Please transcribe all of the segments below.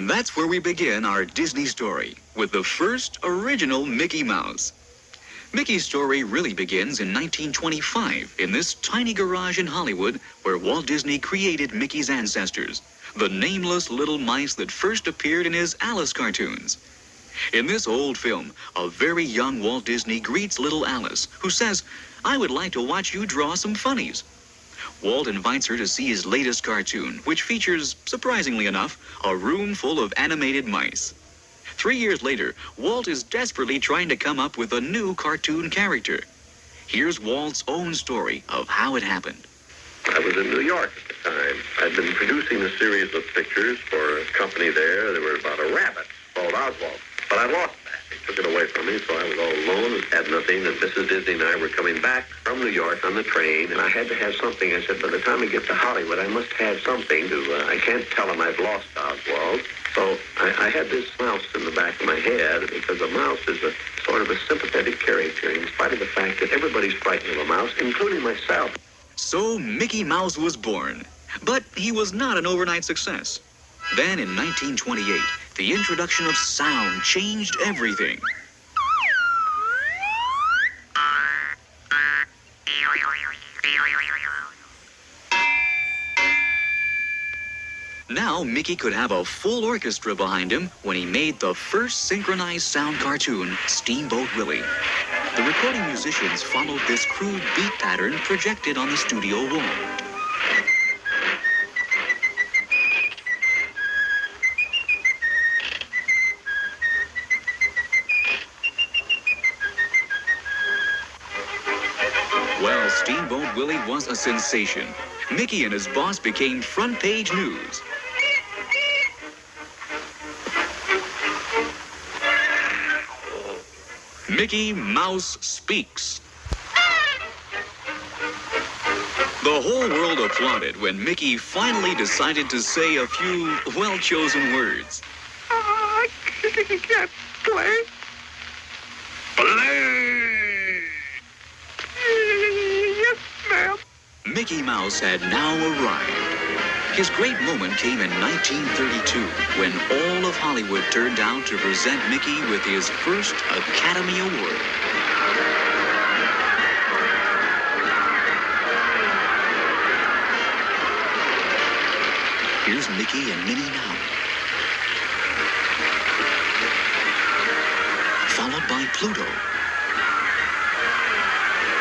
And that's where we begin our Disney story, with the first original Mickey Mouse. Mickey's story really begins in 1925 in this tiny garage in Hollywood where Walt Disney created Mickey's ancestors, the nameless little mice that first appeared in his Alice cartoons. In this old film, a very young Walt Disney greets little Alice, who says, "I would like to watch you draw some funnies." Walt invites her to see his latest cartoon, which features, surprisingly enough, a room full of animated mice. 3 years later, Walt is desperately trying to come up with a new cartoon character. Here's Walt's own story of how it happened. I was in New York at the time. I'd been producing a series of pictures for a company there. They were about a rabbit called Oswald. But I lost that. They took it away from me, so I was all alone, had nothing, and Mrs. Disney and I were coming back from New York on the train, and I had to have something. I said, by the time I get to Hollywood, I must have something to, I can't tell them I've lost Oswald. So I had this mouse in the back of my head, because a mouse is a sort of a sympathetic character, in spite of the fact that everybody's frightened of a mouse, including myself. So Mickey Mouse was born, but he was not an overnight success. Then in 1928, the introduction of sound changed everything. Now Mickey could have a full orchestra behind him when he made the first synchronized sound cartoon, Steamboat Willie. The recording musicians followed this crude beat pattern projected on the studio wall. Well, Steamboat Willie was a sensation. Mickey and his boss became front-page news. Mickey Mouse speaks. The whole world applauded when Mickey finally decided to say a few well-chosen words. I can't play. Play! Yes, ma'am. Mickey Mouse had now arrived. His great moment came in 1932 when all of Hollywood turned out to present Mickey with his first Academy Award. Here's Mickey and Minnie now, followed by Pluto,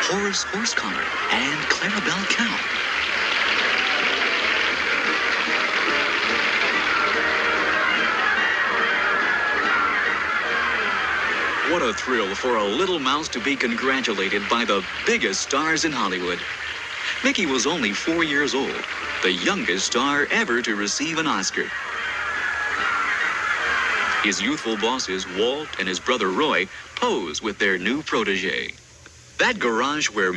Horace Horsecollar, and Clarabelle Cow. What a thrill for a little mouse to be congratulated by the biggest stars in Hollywood. Mickey was only 4 years old, the youngest star ever to receive an Oscar. His youthful bosses, Walt and his brother Roy, pose with their new protege. That garage where